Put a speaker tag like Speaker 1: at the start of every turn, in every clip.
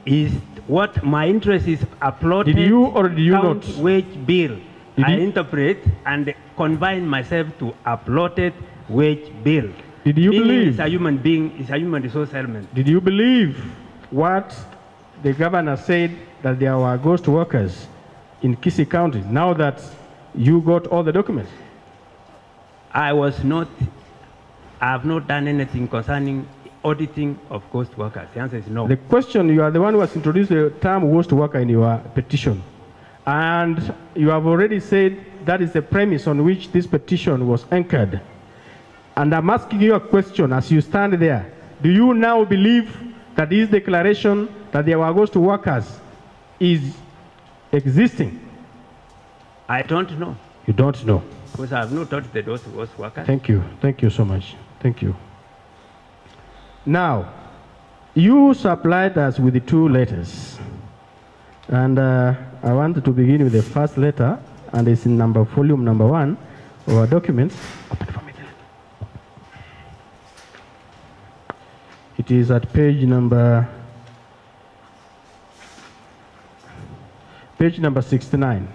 Speaker 1: is what my interest is uploaded.
Speaker 2: Did you or did you not?
Speaker 1: Wage bill.
Speaker 2: Did
Speaker 1: I
Speaker 2: you?
Speaker 1: interpret and confine myself to uploaded wage bill.
Speaker 2: Did you believe?
Speaker 1: Is a human being, is a human resource element.
Speaker 2: Did you believe what the governor said, that there were ghost workers in Kisii County, now that you got all the documents?
Speaker 1: I have not done anything concerning auditing of ghost workers. The answer is no.
Speaker 2: The question, you are the one who has introduced the term ghost worker in your petition. And you have already said that is the premise on which this petition was anchored. And I'm asking you a question as you stand there. Do you now believe that this declaration that there were ghost workers is existing?
Speaker 1: I don't know.
Speaker 2: You don't know.
Speaker 1: Because I have not audited those ghost workers.
Speaker 2: Thank you. Thank you so much. Thank you. Now, you supplied us with the 2 letters. And I want to begin with the first letter, and it's in volume number 1 of our documents. Open for me there. It is at page number 69.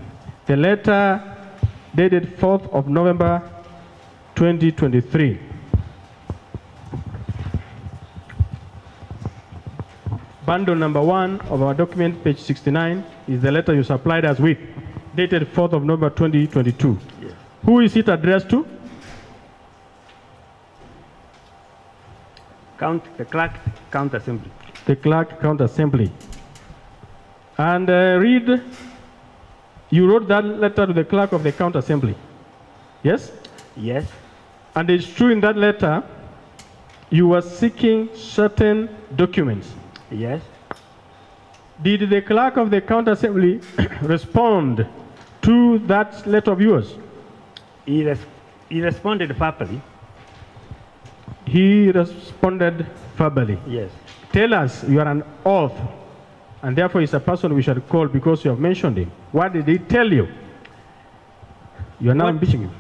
Speaker 2: The letter dated 4th of November 2023. Bundle number 1 of our document, page 69, is the letter you supplied us with, dated 4th of November 2022.
Speaker 1: Yes.
Speaker 2: Who is it addressed to?
Speaker 1: The clerk, count assembly.
Speaker 2: The clerk, count assembly. And read, you wrote that letter to the clerk of the count assembly. Yes?
Speaker 1: Yes.
Speaker 2: And it's true in that letter, you were seeking certain documents.
Speaker 1: Yes.
Speaker 2: Did the clerk of the count assembly respond to that letter of yours?
Speaker 1: He responded verbally.
Speaker 2: He responded verbally.
Speaker 1: Yes.
Speaker 2: Tell us, you are an oath, and therefore he's a person we should call because you have mentioned him. What did he tell you? You are now impeaching him.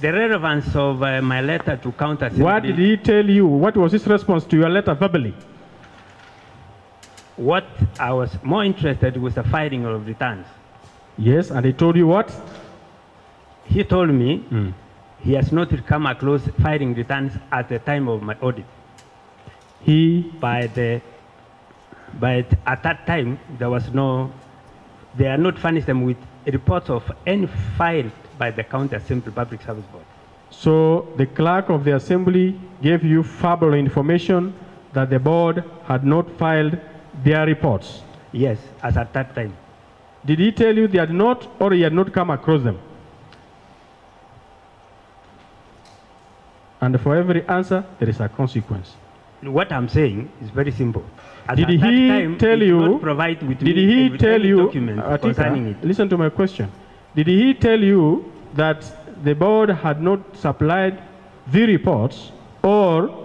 Speaker 1: The relevance of my letter to count assembly.
Speaker 2: What did he tell you? What was his response to your letter verbally?
Speaker 1: What I was more interested was the filing of returns.
Speaker 2: Yes, and he told you what?
Speaker 1: He told me he has not come across filing returns at the time of my audit. But at that time, they are not furnished them with reports of any file by the County Assembly Public Service Board.
Speaker 2: So the clerk of the assembly gave you verbal information that the board had not filed their reports?
Speaker 1: Yes, as at that time.
Speaker 2: Did he tell you they had not, or he had not come across them? And for every answer, there is a consequence.
Speaker 1: What I'm saying is very simple.
Speaker 2: Did he tell you? Did he tell you?
Speaker 1: Concerning it.
Speaker 2: Listen to my question. Did he tell you that the board had not supplied the reports, or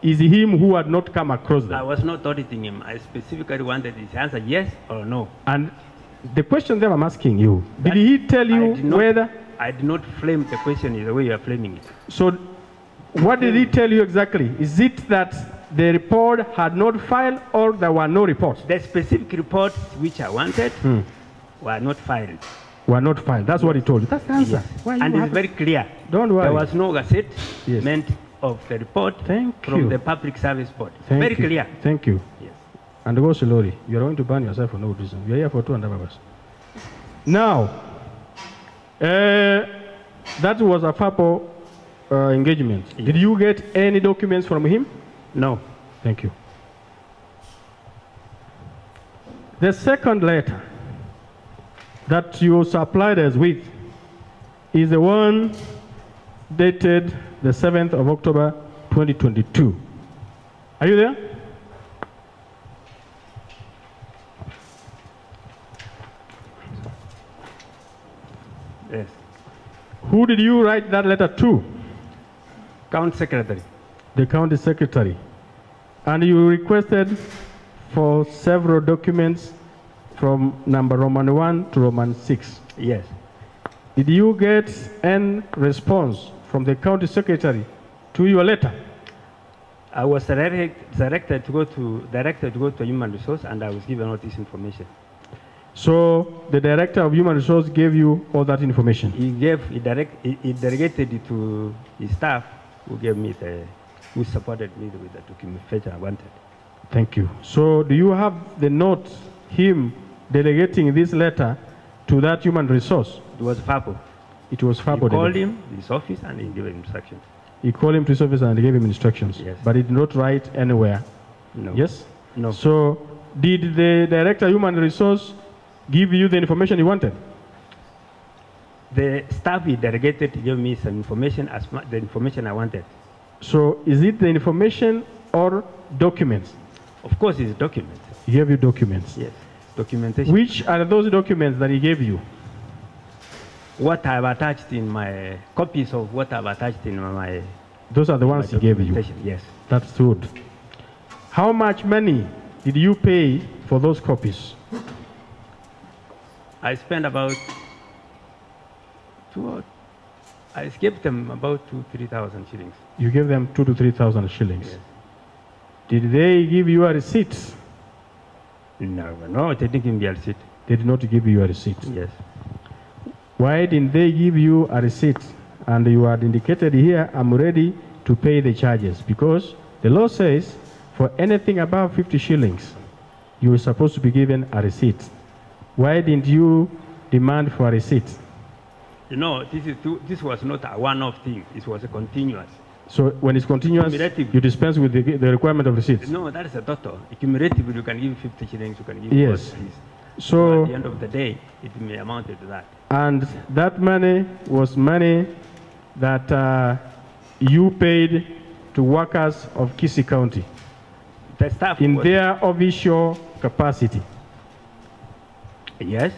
Speaker 2: is it him who had not come across them?
Speaker 1: I was not auditing him. I specifically wanted his answer, yes or no.
Speaker 2: And the question that I'm asking you, did he tell you whether?
Speaker 1: I did not frame the question in the way you are framing it.
Speaker 2: So what did he tell you exactly? Is it that the report had not filed, or there were no reports?
Speaker 1: The specific reports which I wanted were not filed.
Speaker 2: Were not filed. That's what he told you. That's the answer.
Speaker 1: Yes. And it's very clear.
Speaker 2: Don't worry.
Speaker 1: There was no gazette meant of the report from the Public Service Board. Very clear.
Speaker 2: Thank you.
Speaker 1: Yes.
Speaker 2: And go slowly. You're going to burn yourself for no reason. You're here for 2.5 hours. Now, that was a FAPO engagement. Yes. Did you get any documents from him?
Speaker 1: No.
Speaker 2: Thank you. The second letter that you supplied us with is the one dated the 7th of October 2022. Are you there?
Speaker 1: Yes.
Speaker 2: Who did you write that letter to?
Speaker 1: County Secretary.
Speaker 2: The County Secretary. And you requested for several documents from number Roman 1 to Roman 6.
Speaker 1: Yes.
Speaker 2: Did you get any response from the County Secretary to your letter?
Speaker 1: I was directed to go to human resource, and I was given all this information.
Speaker 2: So the director of human resource gave you all that information?
Speaker 1: He delegated it to his staff, who supported me with the documentation I wanted.
Speaker 2: Thank you. So do you have the note, him delegating this letter to that human resource?
Speaker 1: It was Fabo.
Speaker 2: It was Fabo.
Speaker 1: He called him to his office and he gave him instructions.
Speaker 2: He called him to his office and gave him instructions?
Speaker 1: Yes.
Speaker 2: But he did not write anywhere?
Speaker 1: No.
Speaker 2: Yes?
Speaker 1: No.
Speaker 2: So did the director of human resource give you the information you wanted?
Speaker 1: The staff he delegated gave me some information, the information I wanted.
Speaker 2: So is it the information or documents?
Speaker 1: Of course, it's documents.
Speaker 2: He gave you documents?
Speaker 1: Yes, documentation.
Speaker 2: Which are those documents that he gave you?
Speaker 1: What I've attached in my copies of what I've attached in my.
Speaker 2: Those are the ones he gave you?
Speaker 1: Yes.
Speaker 2: That's good. How much money did you pay for those copies?
Speaker 1: I spent about I gave them about 2,000-3,000 shillings.
Speaker 2: You gave them 2,000 to 3,000 shillings.
Speaker 1: Yes.
Speaker 2: Did they give you a receipt?
Speaker 1: No, they didn't give me a receipt.
Speaker 2: They did not give you a receipt.
Speaker 1: Yes.
Speaker 2: Why didn't they give you a receipt? And you had indicated here, I'm ready to pay the charges, because the law says for anything above 50 shillings, you are supposed to be given a receipt. Why didn't you demand for a receipt?
Speaker 1: You know, this was not a one-off thing. It was a continuous.
Speaker 2: So when it's continuous, you dispense with the requirement of receipts?
Speaker 1: No, that is a total. Cumulatively, you can give 50 shillings, you can give
Speaker 2: yes.
Speaker 1: 40.
Speaker 2: So
Speaker 1: at the end of the day, it may amount to that.
Speaker 2: And that money was money that you paid to workers of Kisii County
Speaker 1: The staff
Speaker 2: in their official capacity?
Speaker 1: Yes.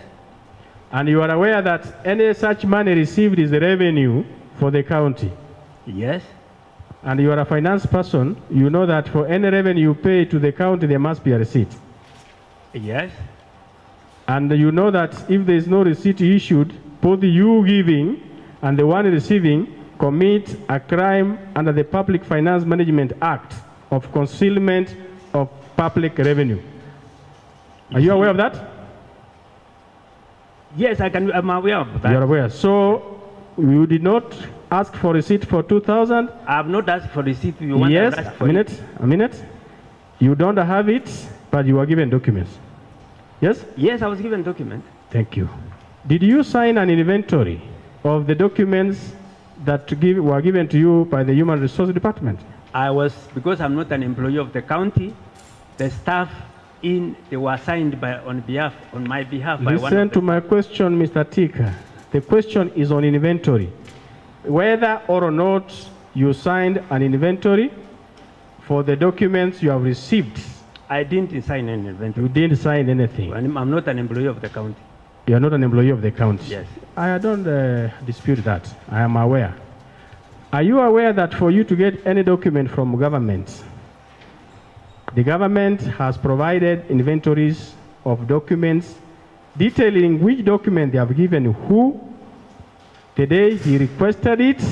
Speaker 2: And you are aware that any such money received is the revenue for the county?
Speaker 1: Yes.
Speaker 2: And you are a finance person, you know that for any revenue you pay to the county, there must be a receipt?
Speaker 1: Yes.
Speaker 2: And you know that if there is no receipt issued, both you giving and the one receiving commit a crime under the Public Finance Management Act of concealment of public revenue. Are you aware of that?
Speaker 1: Yes, I'm aware of that.
Speaker 2: You are aware. So you did not ask for receipt for 2,000?
Speaker 1: I have not asked for receipt. You want
Speaker 2: yes,
Speaker 1: to ask for
Speaker 2: a minute. You don't have it, but you are given documents. Yes?
Speaker 1: Yes, I was given document.
Speaker 2: Thank you. Did you sign an inventory of the documents that were given to you by the Human Resource Department?
Speaker 1: I was, because I'm not an employee of the county, the staff they were signed on my behalf by one of them.
Speaker 2: Listen to my question, Mr. Tika. The question is on inventory. Whether or not you signed an inventory for the documents you have received.
Speaker 1: I didn't sign any inventory.
Speaker 2: You didn't sign anything.
Speaker 1: I'm not an employee of the county.
Speaker 2: You are not an employee of the county?
Speaker 1: Yes.
Speaker 2: I don't dispute that. I am aware. Are you aware that for you to get any document from government, the government has provided inventories of documents detailing which document they have given who, the day he requested it,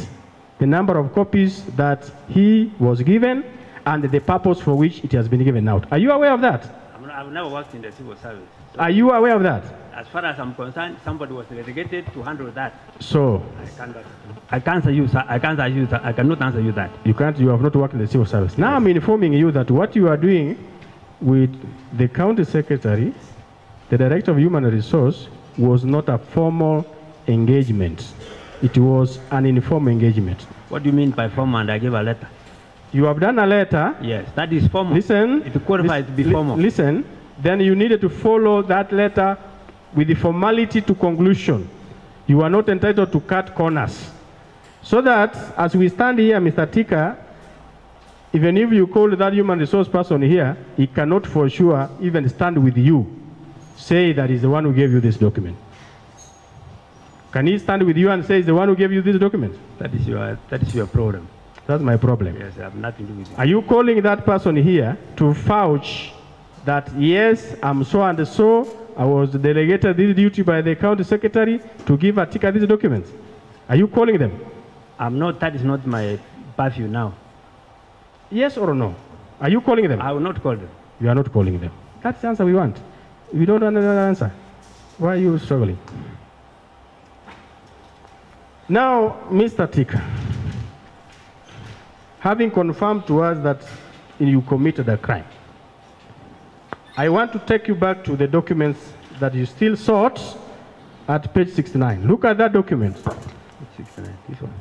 Speaker 2: the number of copies that he was given, and the purpose for which it has been given out. Are you aware of that?
Speaker 1: I've never worked in the civil service. So
Speaker 2: are you aware of that?
Speaker 1: As far as I'm concerned, somebody was delegated to handle that.
Speaker 2: So
Speaker 1: I can't answer you, sir. I cannot answer you that.
Speaker 2: You can't. You have not worked in the civil service. Now I'm informing you that what you are doing with the county secretary, the director of human resource, was not a formal engagement. It was an informal engagement.
Speaker 1: What do you mean by formal? And I gave a letter.
Speaker 2: You have done a letter.
Speaker 1: Yes, that is formal.
Speaker 2: Listen.
Speaker 1: It qualifies to be formal.
Speaker 2: Listen. Then you needed to follow that letter with the formality to conclusion. You are not entitled to cut corners. So that as we stand here, Mr. Tika, even if you call that human resource person here, he cannot for sure even stand with you, say that he's the one who gave you this document. Can he stand with you and say he's the one who gave you this document?
Speaker 1: That is your problem.
Speaker 2: That's my problem.
Speaker 1: Yes, I have nothing to do with it.
Speaker 2: Are you calling that person here to vouch that, yes, I'm so and so, I was delegated this duty by the county secretary to give Atika these documents? Are you calling them?
Speaker 1: I'm not, that is not my purview now.
Speaker 2: Yes or no? Are you calling them?
Speaker 1: I will not call them.
Speaker 2: You are not calling them. That's the answer we want. We don't want another answer. Why are you struggling? Now, Mr. Tika, having confirmed to us that you committed a crime, I want to take you back to the documents that you still sought at page 69. Look at that document.
Speaker 1: Page 69, this one.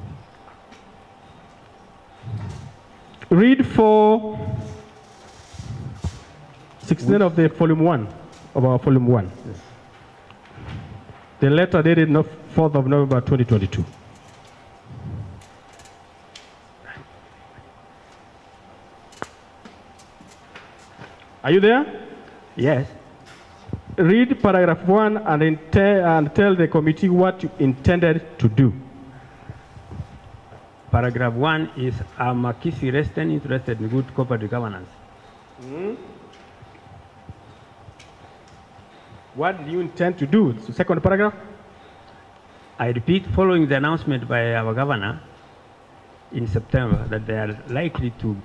Speaker 2: Read for 16 of the volume 1, of our volume 1.
Speaker 1: Yes.
Speaker 2: The letter dated 4th of November 2022. Are you there?
Speaker 1: Yes.
Speaker 2: Read paragraph 1 and tell the committee what you intended to do.
Speaker 1: Paragraph 1 is I'm a Kisii resident interested in good corporate governance.
Speaker 2: What do you intend to do? It's the second paragraph.
Speaker 1: I repeat, following the announcement by our governor in September that there are likely to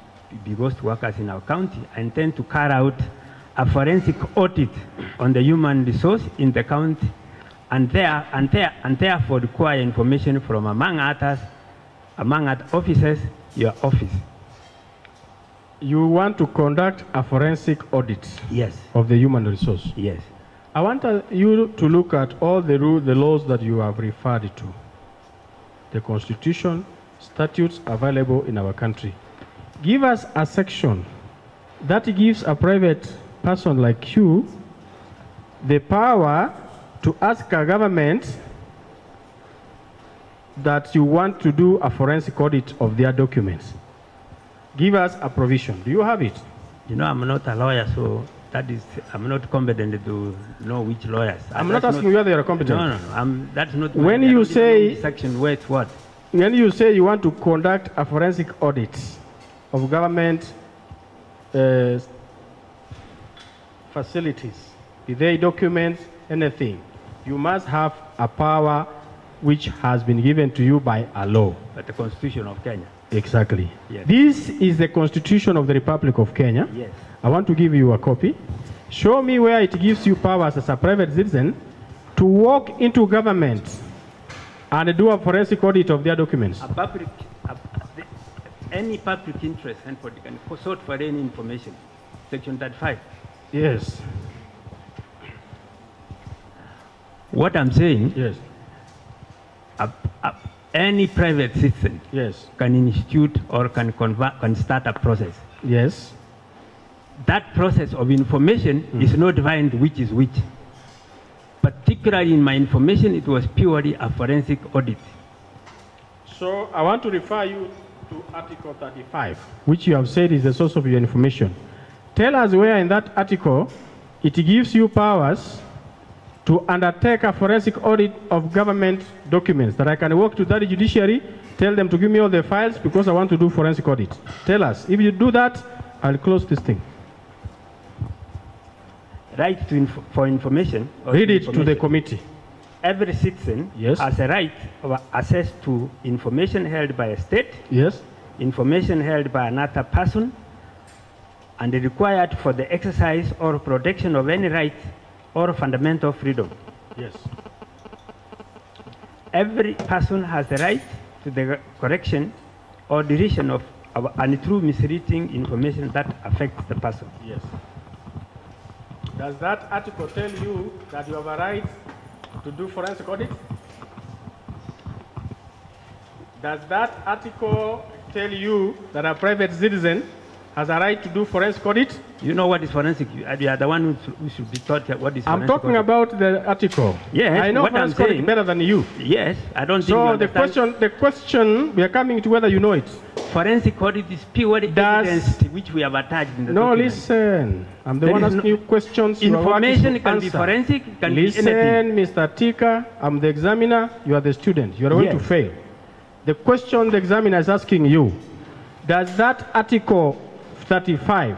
Speaker 1: be ghost workers in our county, I intend to carry out a forensic audit on the human resource in the county and therefore require information from among other officers, your office.
Speaker 2: You want to conduct a forensic audit?
Speaker 1: Yes.
Speaker 2: Of the human resource?
Speaker 1: Yes.
Speaker 2: I want you to look at all the laws that you have referred to. The Constitution, statutes available in our country. Give us a section that gives a private person like you the power to ask a government that you want to do a forensic audit of their documents. Give us a provision. Do you have it?
Speaker 1: You know, I'm not a lawyer, so that is, I'm not competent to know which lawyers.
Speaker 2: I'm not asking you whether you're competent.
Speaker 1: No, that's not.
Speaker 2: When you say
Speaker 1: section, wait, what?
Speaker 2: When you say you want to conduct a forensic audit of government facilities, be they documents, anything, you must have a power which has been given to you by a law.
Speaker 1: But the Constitution of Kenya.
Speaker 2: Exactly.
Speaker 1: Yes.
Speaker 2: This is the Constitution of the Republic of Kenya.
Speaker 1: Yes.
Speaker 2: I want to give you a copy. Show me where it gives you powers as a private citizen to walk into government and do a forensic audit of their documents.
Speaker 1: Any public interest and can sought for any information. Section 35.
Speaker 2: Yes.
Speaker 1: What I'm saying,
Speaker 2: yes,
Speaker 1: any private citizen,
Speaker 2: yes,
Speaker 1: can institute or can start a process.
Speaker 2: Yes.
Speaker 1: That process of information is not defined which is which. Particularly in my information, it was purely a forensic audit.
Speaker 2: So I want to refer you to Article 35, which you have said is the source of your information. Tell us where in that article it gives you powers to undertake a forensic audit of government documents, that I can walk to that judiciary, tell them to give me all the files because I want to do forensic audit. Tell us. If you do that, I'll close this thing.
Speaker 1: Right for information.
Speaker 2: Read it to the committee.
Speaker 1: Every citizen
Speaker 2: yes,
Speaker 1: has a right of access to information held by a state,
Speaker 2: yes,
Speaker 1: information held by another person, and required for the exercise or protection of any right or fundamental freedom.
Speaker 2: Yes.
Speaker 1: Every person has the right to the correction or deletion of untrue, misleading information that affects the person.
Speaker 2: Yes. Does that article tell you that you have a right to do forensic audit? Does that article tell you that a private citizen has a right to do forensic audit? You
Speaker 1: know what is forensic? You are the one who should be taught what is forensic
Speaker 2: I'm talking
Speaker 1: audit.
Speaker 2: About the article.
Speaker 1: Yes,
Speaker 2: I know
Speaker 1: what
Speaker 2: forensic
Speaker 1: I'm
Speaker 2: audit
Speaker 1: saying,
Speaker 2: better than you.
Speaker 1: Yes, I don't think
Speaker 2: so
Speaker 1: you understand.
Speaker 2: the question, we are coming to whether you know it.
Speaker 1: Forensic audit is purely evidence which we have attached in the document.
Speaker 2: Listen. I'm the one asking you questions.
Speaker 1: Information can be forensic, can
Speaker 2: listen,
Speaker 1: be anything.
Speaker 2: Mr. Tika, I'm the examiner, you are the student. You are going to fail. The question the examiner is asking you, does that Article 35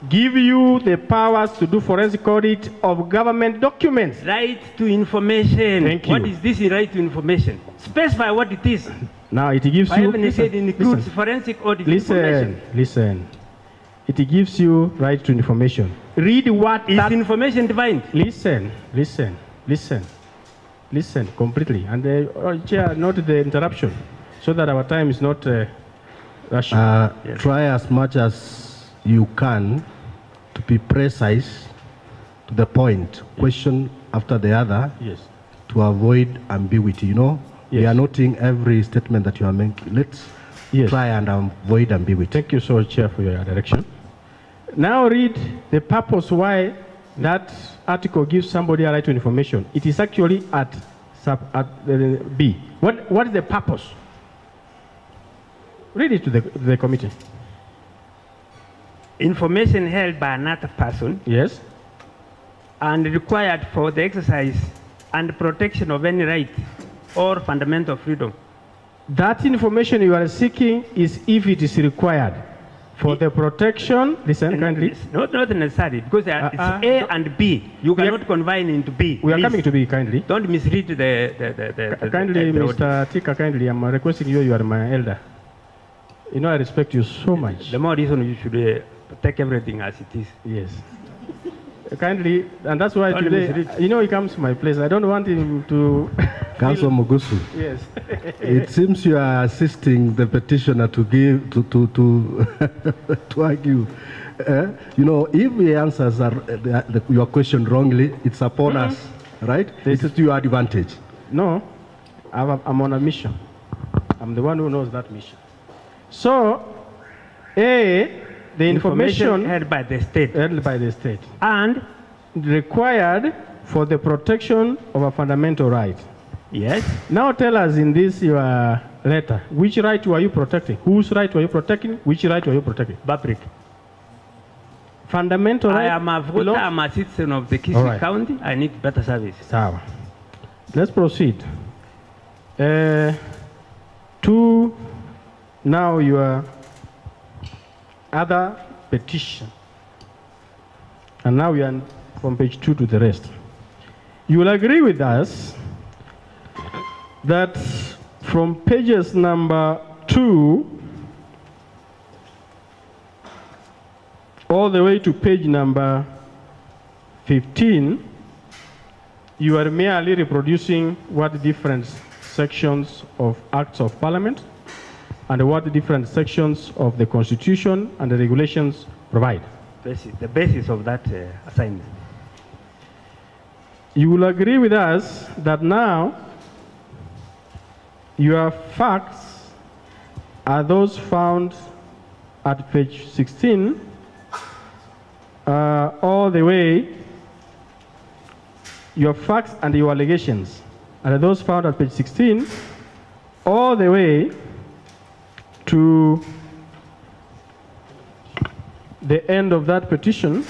Speaker 2: give you the powers to do forensic audit of government documents.
Speaker 1: Right to information.
Speaker 2: Thank you.
Speaker 1: What is this right to information? Specify what it is.
Speaker 2: Now it gives
Speaker 1: I
Speaker 2: you.
Speaker 1: haven't said it includes forensic audit information.
Speaker 2: Listen. It gives you right to information. Read what
Speaker 1: Is
Speaker 2: that.
Speaker 1: information defined?
Speaker 2: Listen completely. And Chair, note the interruption, so that our time is not rushing.
Speaker 3: Yes. Try as much as you can to be precise, to the point, question after the other,
Speaker 2: Yes.
Speaker 3: to avoid ambiguity. You know, we
Speaker 2: Yes.
Speaker 3: are noting every statement that you are making. Let's
Speaker 2: Yes.
Speaker 3: try and avoid ambiguity.
Speaker 2: Thank you so much, Chair, for your direction. Now read the purpose why that article gives somebody a right to information. It is actually at B. What is the purpose? Read it to the committee.
Speaker 1: Information held by another person
Speaker 2: Yes.
Speaker 1: and required for the exercise and protection of any right or fundamental freedom.
Speaker 2: That information you are seeking is if it is required for the protection. Listen kindly.
Speaker 1: It's not necessary, because it's A and B. You cannot combine into B.
Speaker 2: We are
Speaker 1: Please,
Speaker 2: coming to B kindly.
Speaker 1: don't misread the
Speaker 2: Kindly,
Speaker 1: the
Speaker 2: Mr. Tika, kindly, I'm requesting you. You are my elder. You know I respect you so much.
Speaker 1: The more reason you should take everything as it is.
Speaker 2: Yes. Kindly, and that's why
Speaker 1: Don't
Speaker 2: today,
Speaker 1: misread.
Speaker 2: you know, he comes to my place. I don't want him to.
Speaker 3: Councillor Mugusu,
Speaker 2: Yes.
Speaker 3: it seems you are assisting the petitioner to give to argue. You know, if he answers your question wrongly, it's upon us, right? This is to your advantage.
Speaker 2: No, I'm on a mission. I'm the one who knows that mission. So, A, the information
Speaker 1: held by the state
Speaker 2: held by the state
Speaker 1: and
Speaker 2: required for the protection of a fundamental right.
Speaker 1: yes,
Speaker 2: Now tell us in this your letter, which right were you protecting? Whose right were you protecting? Which right were you protecting?
Speaker 1: public.
Speaker 2: Fundamental
Speaker 1: I
Speaker 2: right.
Speaker 1: am a voter.
Speaker 2: belongs-
Speaker 1: I'm a citizen of the
Speaker 2: All
Speaker 1: Kisii
Speaker 2: right.
Speaker 1: County. I need better service.
Speaker 2: Sawa. Let's proceed. To now your other petition. And now we are from page 2 to the rest. You will agree with us that from pages number 2 all the way to page number 15, you are merely reproducing what different sections of Acts of Parliament and what different sections of the Constitution and the regulations provide.
Speaker 1: The basis of that assignment.
Speaker 2: You will agree with us that now your facts are those found at page 16 all the way. Your facts and your allegations are those found at page 16 all the way to the end of that petition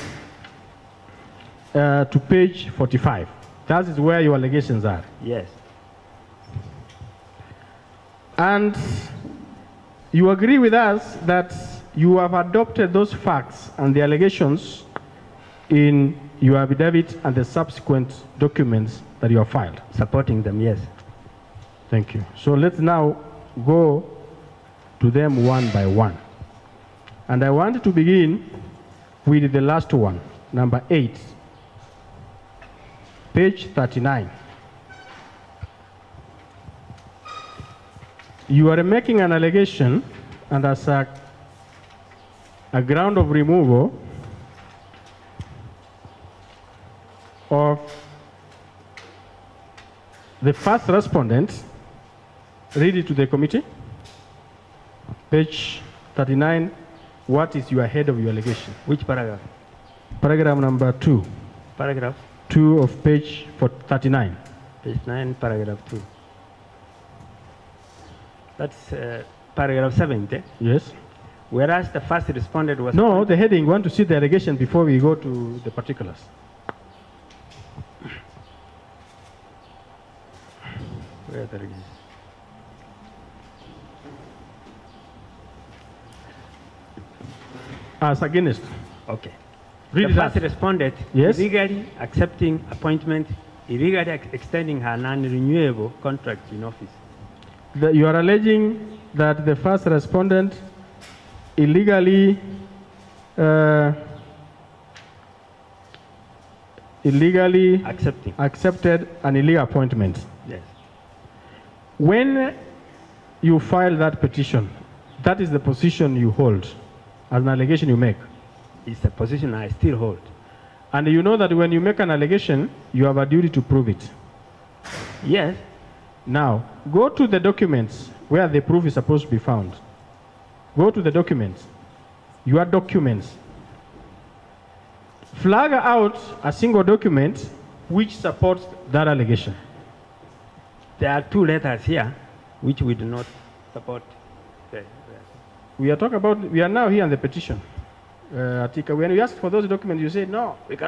Speaker 2: to page 45. That is where your allegations are.
Speaker 1: Yes.
Speaker 2: And you agree with us that you have adopted those facts and the allegations in your affidavit and the subsequent documents that you have filed.
Speaker 1: Supporting them, yes.
Speaker 2: Thank you. So let's now go to them one by one. And I want to begin with the last one, number 8, page 39. You are making an allegation, and as a ground of removal of the first respondent. Read it to the committee. Page 39. What is your head of your allegation?
Speaker 1: Which paragraph?
Speaker 2: Paragraph number 2.
Speaker 1: Paragraph
Speaker 2: 2 of page 39.
Speaker 1: Page 9, paragraph 2. That's paragraph 70.
Speaker 2: Yes.
Speaker 1: Whereas the first respondent was...
Speaker 2: No, the heading. Want to see the allegation before we go to the particulars.
Speaker 1: Where the allegation?
Speaker 2: As against.
Speaker 1: Okay.
Speaker 2: Read
Speaker 1: The
Speaker 2: that.
Speaker 1: first respondent
Speaker 2: Yes.
Speaker 1: illegally accepting appointment, illegally extending her non-renewable contract in office.
Speaker 2: You are alleging that the first respondent illegally accepted an illegal appointment.
Speaker 1: Yes.
Speaker 2: When you file that petition, that is the position you hold as an allegation you make.
Speaker 1: It's a position I still hold.
Speaker 2: And you know that when you make an allegation, you have a duty to prove it.
Speaker 1: Yes.
Speaker 2: Now, go to the documents where the proof is supposed to be found. Go to the documents, your documents. Flag out a single document which supports that allegation.
Speaker 1: There are 2 letters here which we do not support.
Speaker 2: We are now here on the petition. When you ask for those documents, you say, no, we cannot.